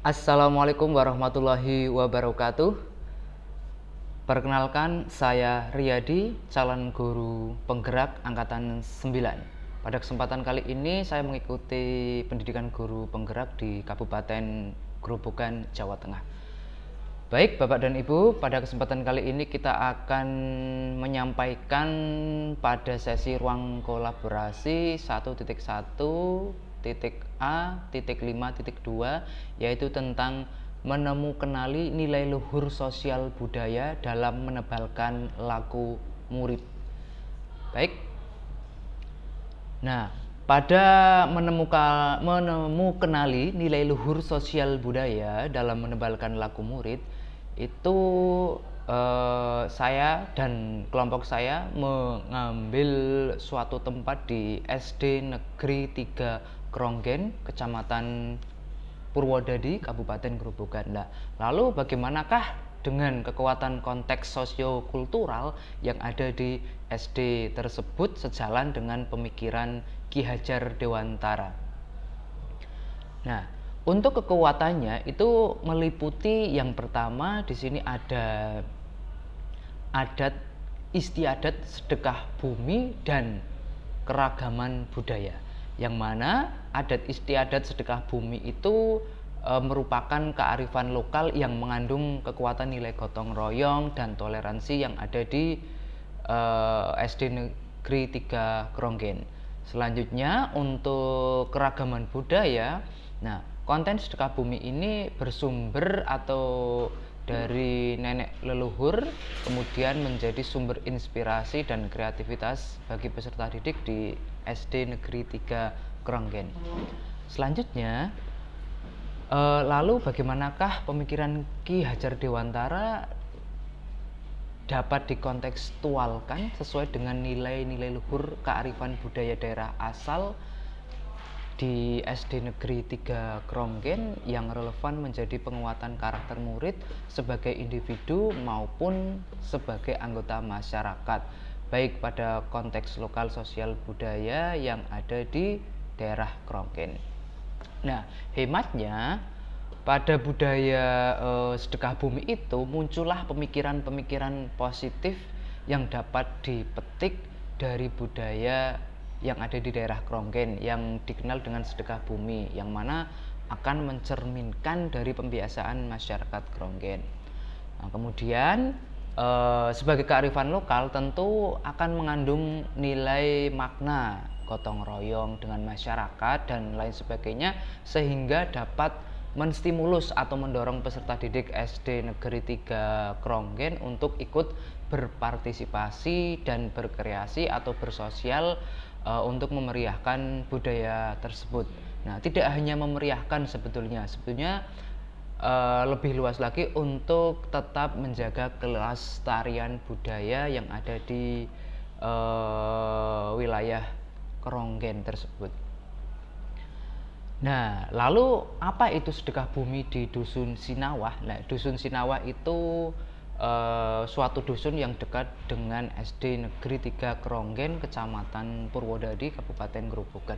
Assalamualaikum warahmatullahi wabarakatuh. Perkenalkan, saya Riyadi, calon guru penggerak angkatan 9. Pada kesempatan kali ini saya mengikuti pendidikan guru penggerak di Kabupaten Grobogan, Jawa Tengah. Baik Bapak dan Ibu, pada kesempatan kali ini kita akan menyampaikan pada sesi ruang kolaborasi 1.1.A.5.2, yaitu tentang kenali nilai luhur sosial budaya dalam menebalkan laku murid. Baik. Nah, pada kenali nilai luhur sosial budaya dalam menebalkan laku murid, itu saya dan kelompok saya mengambil suatu tempat di SD Negeri 3 Kronggen, Kecamatan Purwodadi, Kabupaten Grobogan. Nah, lalu bagaimanakah dengan kekuatan konteks sosiokultural yang ada di SD tersebut sejalan dengan pemikiran Ki Hajar Dewantara? Nah, untuk kekuatannya itu meliputi yang pertama di sini ada adat istiadat, sedekah bumi, dan keragaman budaya. Yang mana adat istiadat sedekah bumi itu merupakan kearifan lokal yang mengandung kekuatan nilai gotong royong dan toleransi yang ada di SD Negeri 3 Kronggen. Selanjutnya untuk keragaman budaya, nah konten sedekah bumi ini bersumber atau dari nenek leluhur, kemudian menjadi sumber inspirasi dan kreativitas bagi peserta didik di SD Negeri 3 Kronggen. Selanjutnya, lalu bagaimanakah pemikiran Ki Hajar Dewantara dapat dikontekstualkan sesuai dengan nilai-nilai luhur kearifan budaya daerah asal di SD Negeri 3 Kronggen yang relevan menjadi penguatan karakter murid sebagai individu maupun sebagai anggota masyarakat, baik pada konteks lokal sosial budaya yang ada di daerah Kronggen. Nah, hematnya pada budaya sedekah bumi itu muncullah pemikiran-pemikiran positif yang dapat dipetik dari budaya yang ada di daerah Kronggen yang dikenal dengan sedekah bumi, yang mana akan mencerminkan dari pembiasaan masyarakat Kronggen. Nah, kemudian sebagai kearifan lokal tentu akan mengandung nilai makna gotong royong dengan masyarakat dan lain sebagainya, sehingga dapat menstimulus atau mendorong peserta didik SD Negeri 3 Kronggen untuk ikut berpartisipasi dan berkreasi atau bersosial untuk memeriahkan budaya tersebut. Nah, tidak hanya memeriahkan sebetulnya lebih luas lagi untuk tetap menjaga kelestarian budaya yang ada di wilayah Kronggen tersebut. Nah, lalu apa itu sedekah bumi di Dusun Sinawah? Nah, Dusun Sinawah itu suatu dusun yang dekat dengan SD Negeri 3 Kronggen, Kecamatan Purwodadi, Kabupaten Grobogan.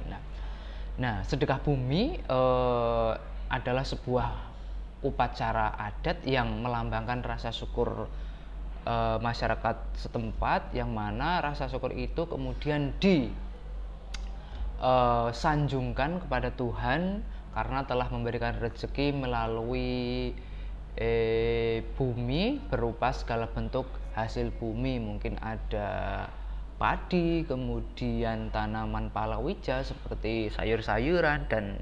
Nah, sedekah bumi adalah sebuah upacara adat yang melambangkan rasa syukur masyarakat setempat, yang mana rasa syukur itu kemudian sanjungkan kepada Tuhan karena telah memberikan rezeki melalui bumi berupa segala bentuk hasil bumi. Mungkin ada padi, kemudian tanaman palawija seperti sayur-sayuran dan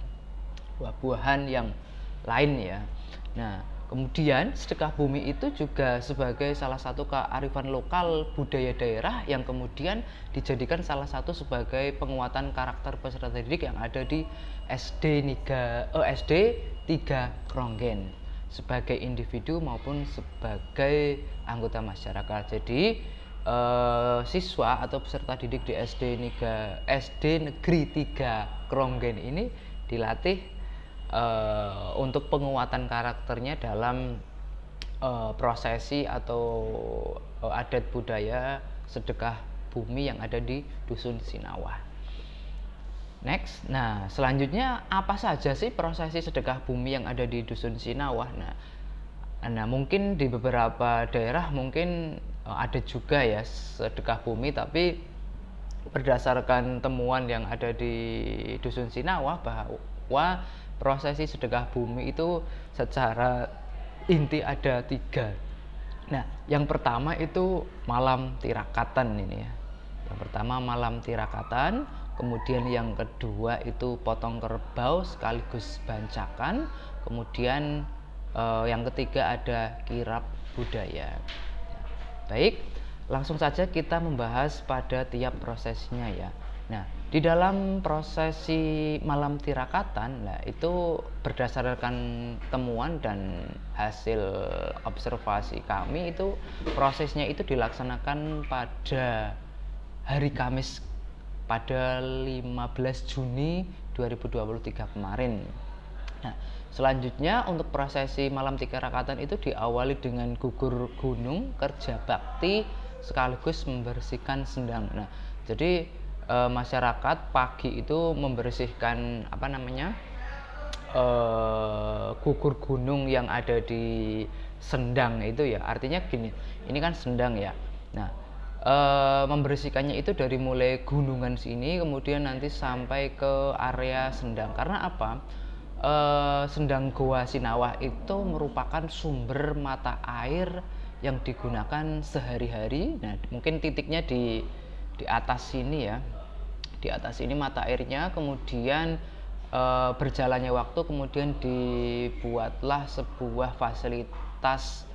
buah-buahan yang lain ya. Nah, kemudian sedekah bumi itu juga sebagai salah satu kearifan lokal budaya daerah yang kemudian dijadikan salah satu sebagai penguatan karakter peserta didik yang ada di SD 3 Kronggen sebagai individu maupun sebagai anggota masyarakat. Jadi siswa atau peserta didik di SD Negeri 3 Kronggen ini dilatih untuk penguatan karakternya dalam prosesi atau adat budaya sedekah bumi yang ada di Dusun Sinawah. Next, nah selanjutnya apa saja sih prosesi sedekah bumi yang ada di Dusun Sinawah? Nah mungkin di beberapa daerah mungkin ada juga ya sedekah bumi, tapi berdasarkan temuan yang ada di Dusun Sinawah bahwa prosesi sedekah bumi itu secara inti ada 3. Nah, yang pertama itu malam tirakatan ini ya. Yang pertama malam tirakatan, kemudian yang kedua itu potong kerbau sekaligus bancakan, kemudian yang ketiga ada kirap budaya. Baik, langsung saja kita membahas pada tiap prosesnya ya. Nah, di dalam prosesi malam tirakatan, nah itu berdasarkan temuan dan hasil observasi kami itu prosesnya itu dilaksanakan pada hari Kamis pada 15 Juni 2023 kemarin. Nah, selanjutnya untuk prosesi malam tirakatan itu diawali dengan gugur gunung, kerja bakti sekaligus membersihkan sendang. Nah, jadi masyarakat pagi itu membersihkan gugur gunung yang ada di sendang itu ya. Artinya gini, ini kan sendang ya. Nah, membersihkannya itu dari mulai gunungan sini kemudian nanti sampai ke area sendang. Karena apa? Sendang Goa Sinawah itu merupakan sumber mata air yang digunakan sehari-hari. Nah, mungkin titiknya di atas sini ya. Di atas ini mata airnya, kemudian berjalannya waktu kemudian dibuatlah sebuah fasilitas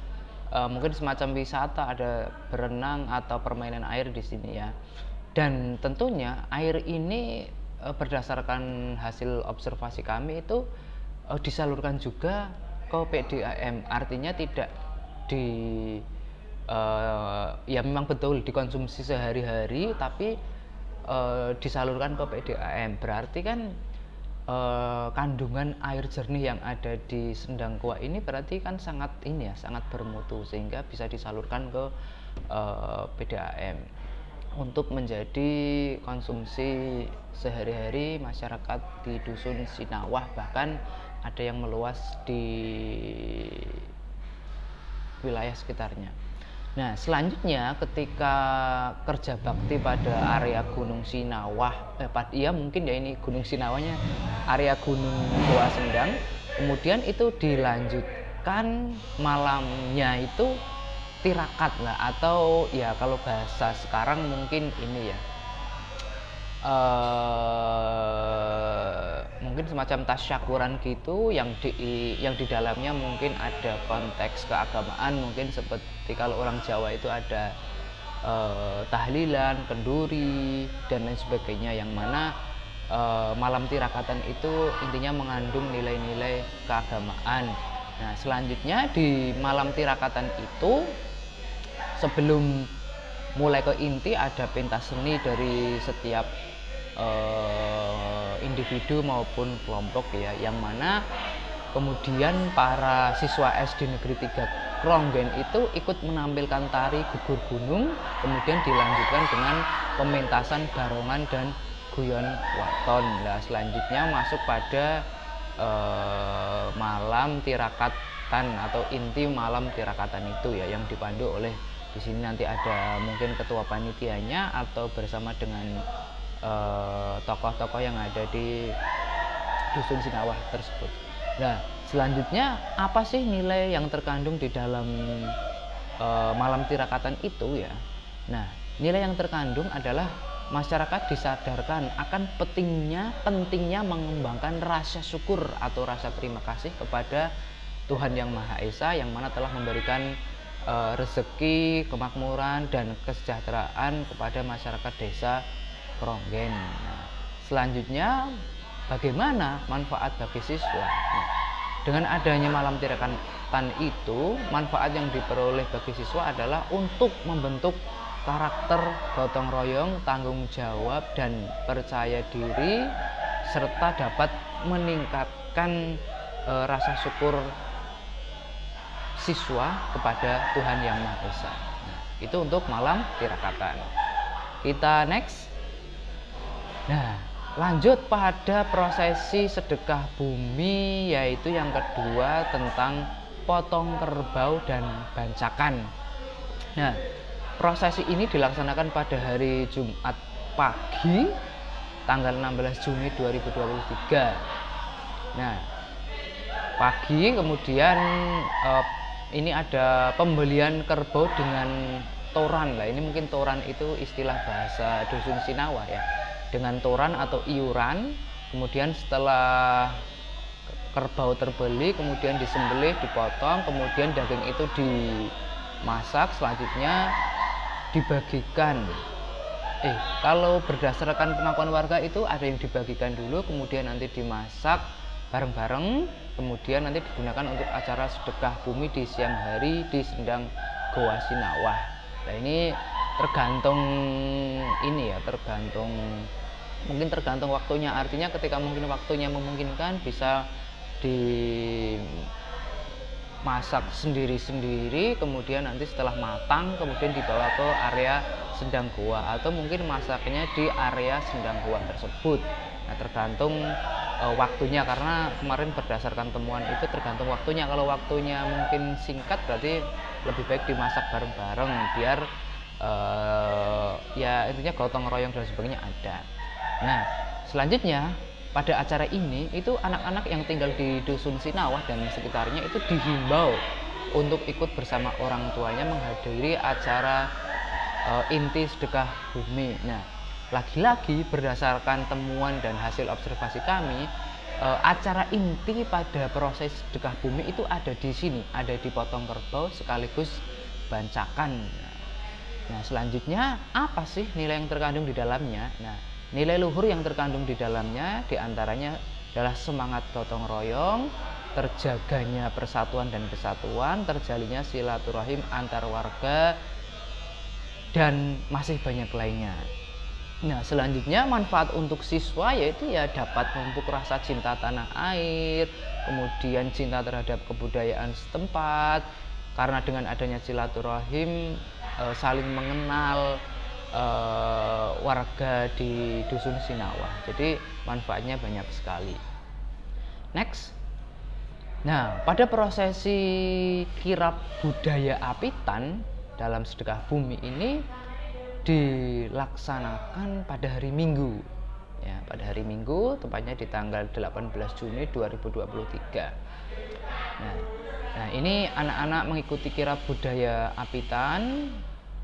mungkin semacam wisata, ada berenang atau permainan air di sini ya. Dan tentunya air ini berdasarkan hasil observasi kami itu disalurkan juga ke PDAM, artinya tidak di ya memang betul dikonsumsi sehari-hari, tapi disalurkan ke PDAM. Berarti kan kandungan air jernih yang ada di Sendang Goa ini berarti kan sangat bermutu sehingga bisa disalurkan ke PDAM untuk menjadi konsumsi sehari-hari masyarakat di Dusun Sinawah, bahkan ada yang meluas di wilayah sekitarnya. Nah, selanjutnya ketika kerja bakti pada area Gunung Sinawah, mungkin ya ini Gunung Sinawahnya area Gunung Goa Sendang, kemudian itu dilanjutkan malamnya itu tirakat lah, atau ya kalau bahasa sekarang mungkin ini ya mungkin semacam tasyakuran gitu yang di dalamnya mungkin ada konteks keagamaan, mungkin seperti kalau orang Jawa itu ada tahlilan, kenduri dan lain sebagainya, yang mana malam tirakatan itu intinya mengandung nilai-nilai keagamaan. Nah, selanjutnya di malam tirakatan itu sebelum mulai ke inti ada pentas seni dari setiap individu maupun kelompok ya, yang mana kemudian para siswa SD Negeri 3 Kronggen itu ikut menampilkan tari gugur gunung, kemudian dilanjutkan dengan pementasan barongan dan guyon waton. Nah, selanjutnya masuk pada malam tirakatan atau inti malam tirakatan itu ya, yang dipandu oleh, di sini nanti ada mungkin ketua panitianya atau bersama dengan tokoh-tokoh yang ada di Dusun Sinawah tersebut. Nah, selanjutnya apa sih nilai yang terkandung di dalam malam tirakatan itu ya? Nah, nilai yang terkandung adalah masyarakat disadarkan akan pentingnya mengembangkan rasa syukur atau rasa terima kasih kepada Tuhan Yang Maha Esa, yang mana telah memberikan rezeki, kemakmuran dan kesejahteraan kepada masyarakat desa Kronggen. Nah, selanjutnya bagaimana manfaat bagi siswa? Nah, dengan adanya malam tirakatan itu, manfaat yang diperoleh bagi siswa adalah untuk membentuk karakter gotong royong, tanggung jawab dan percaya diri, serta dapat meningkatkan rasa syukur siswa kepada Tuhan Yang Maha Esa. Nah, itu untuk malam tirakatan. Kita next. Nah, Lanjut pada prosesi sedekah bumi, yaitu yang kedua tentang potong kerbau dan bancakan. Nah, prosesi ini dilaksanakan pada hari Jumat pagi tanggal 16 Juni 2023. Nah, pagi kemudian ini ada pembelian kerbau dengan toran. Lah, ini mungkin toran itu istilah bahasa dusun Sinawa ya. Dengan toran atau iuran, kemudian setelah kerbau terbeli, kemudian disembelih, dipotong, kemudian daging itu dimasak, selanjutnya dibagikan. Kalau berdasarkan pengakuan warga itu ada yang dibagikan dulu, kemudian nanti dimasak bareng-bareng, kemudian nanti digunakan untuk acara sedekah bumi di siang hari di Sendang Goa Sinawah. Nah, ini tergantung tergantung waktunya. Artinya ketika mungkin waktunya memungkinkan bisa dimasak sendiri-sendiri, kemudian nanti setelah matang kemudian dibawa ke area Sendang Goa, atau mungkin masaknya di area Sendang Goa tersebut. Nah, tergantung waktunya, karena kemarin berdasarkan temuan itu tergantung waktunya. Kalau waktunya mungkin singkat berarti lebih baik dimasak bareng-bareng biar ya intinya gotong royong dan sebagainya ada. Nah, selanjutnya pada acara ini itu anak-anak yang tinggal di dusun Sinawah dan sekitarnya itu dihimbau untuk ikut bersama orang tuanya menghadiri acara inti sedekah bumi. Nah, lagi-lagi berdasarkan temuan dan hasil observasi kami, acara inti pada proses sedekah bumi itu ada di sini, ada di potong kerbau sekaligus bancakan. Nah, selanjutnya apa sih nilai yang terkandung di dalamnya? Nah, nilai luhur yang terkandung di dalamnya diantaranya adalah semangat gotong royong, terjaganya persatuan dan kesatuan, terjalinnya silaturahim antar warga, dan masih banyak lainnya. Nah, selanjutnya manfaat untuk siswa yaitu ya dapat memupuk rasa cinta tanah air, kemudian cinta terhadap kebudayaan setempat, karena dengan adanya silaturahim saling mengenal warga di dusun Sinawah. Jadi manfaatnya banyak sekali. Next. Nah, pada prosesi kirap budaya apitan dalam sedekah bumi ini dilaksanakan pada hari Minggu. Ya, pada hari Minggu, tepatnya di tanggal 18 Juni 2023. Nah, ini anak-anak mengikuti kirap budaya apitan,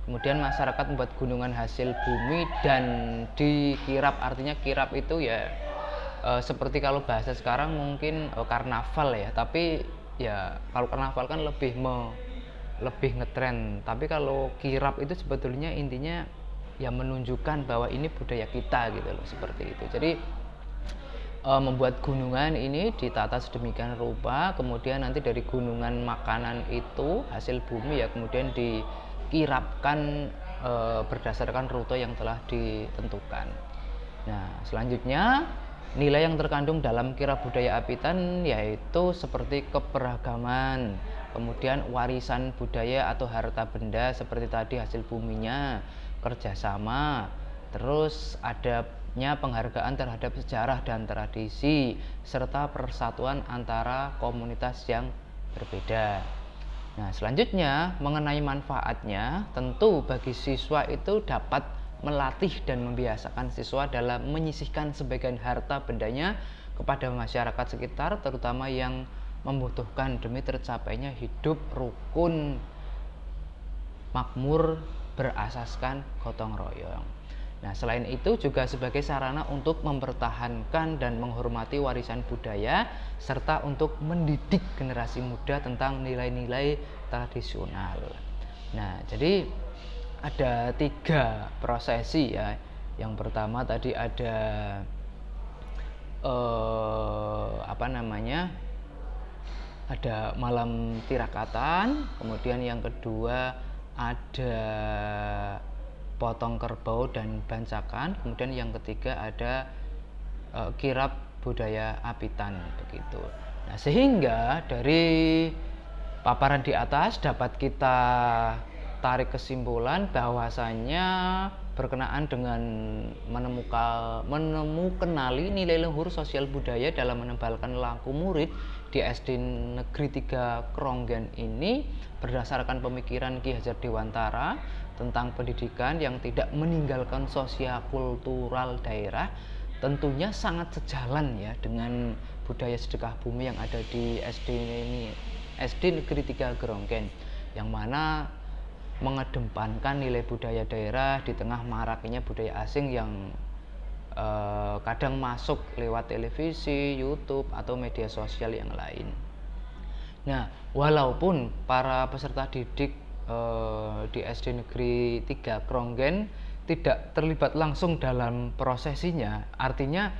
kemudian masyarakat membuat gunungan hasil bumi dan dikirap. Artinya kirap itu ya seperti kalau bahasa sekarang mungkin karnaval ya, tapi ya kalau karnaval kan lebih ngetren, tapi kalau kirap itu sebetulnya intinya ya menunjukkan bahwa ini budaya kita gitu loh, seperti itu. Jadi membuat gunungan ini ditata sedemikian rupa, kemudian nanti dari gunungan makanan itu hasil bumi ya kemudian dikirapkan berdasarkan rute yang telah ditentukan. Nah, selanjutnya nilai yang terkandung dalam kirap budaya apitan yaitu seperti keberagaman, kemudian warisan budaya atau harta benda seperti tadi hasil buminya, kerjasama, terus adanya penghargaan terhadap sejarah dan tradisi, serta persatuan antara komunitas yang berbeda. Nah, selanjutnya mengenai manfaatnya, tentu bagi siswa itu dapat melatih dan membiasakan siswa dalam menyisihkan sebagian harta bendanya kepada masyarakat sekitar, terutama yang membutuhkan demi tercapainya hidup rukun makmur berasaskan gotong royong. Nah, selain itu juga sebagai sarana untuk mempertahankan dan menghormati warisan budaya serta untuk mendidik generasi muda tentang nilai-nilai tradisional. Nah, jadi ada 3 prosesi ya. Yang pertama tadi ada ada malam tirakatan, kemudian yang kedua ada potong kerbau dan bancakan, kemudian yang ketiga ada kirap budaya apitan begitu. Nah, sehingga dari paparan di atas dapat kita tarik kesimpulan bahwasanya berkenaan dengan menemukenali nilai luhur sosial budaya dalam menebalkan laku murid di SD Negeri 3 Kronggen ini berdasarkan pemikiran Ki Hajar Dewantara tentang pendidikan yang tidak meninggalkan sosial kultural daerah, tentunya sangat sejalan ya dengan budaya sedekah bumi yang ada di SD Negeri 3 Kronggen, yang mana mengedepankan nilai budaya daerah di tengah maraknya budaya asing yang kadang masuk lewat televisi, YouTube, atau media sosial yang lain. Nah, walaupun para peserta didik di SD Negeri 3 Kronggen tidak terlibat langsung dalam prosesinya, artinya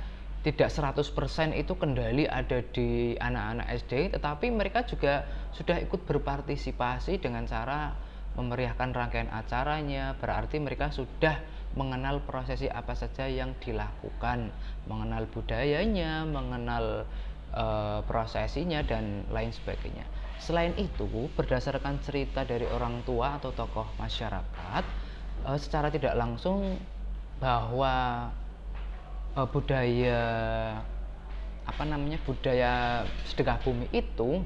tidak 100% itu kendali ada di anak-anak SD, tetapi mereka juga sudah ikut berpartisipasi dengan cara memeriahkan rangkaian acaranya. Berarti mereka sudah mengenal prosesi apa saja yang dilakukan, mengenal budayanya, mengenal prosesinya, dan lain sebagainya. Selain itu, berdasarkan cerita dari orang tua atau tokoh masyarakat, secara tidak langsung bahwa budaya sedekah bumi itu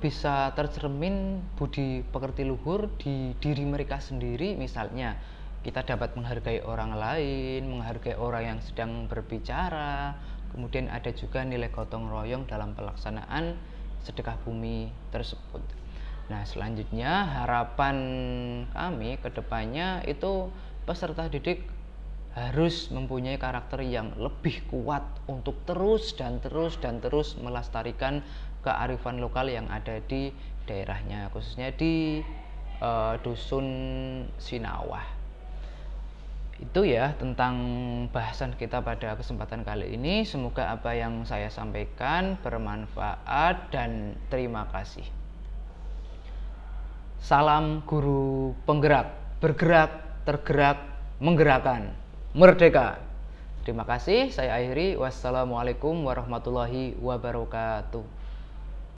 bisa tercermin budi pekerti luhur di diri mereka sendiri. Misalnya kita dapat menghargai orang lain, menghargai orang yang sedang berbicara, kemudian ada juga nilai gotong royong dalam pelaksanaan sedekah bumi tersebut. Nah, selanjutnya harapan kami ke depannya itu peserta didik harus mempunyai karakter yang lebih kuat untuk terus melestarikan kearifan lokal yang ada di daerahnya, khususnya di Dusun Sinawah. Itu ya tentang bahasan kita pada kesempatan kali ini. Semoga apa yang saya sampaikan bermanfaat dan terima kasih. Salam guru penggerak, bergerak, tergerak, menggerakkan, merdeka. Terima kasih, saya akhiri. Wassalamualaikum warahmatullahi wabarakatuh.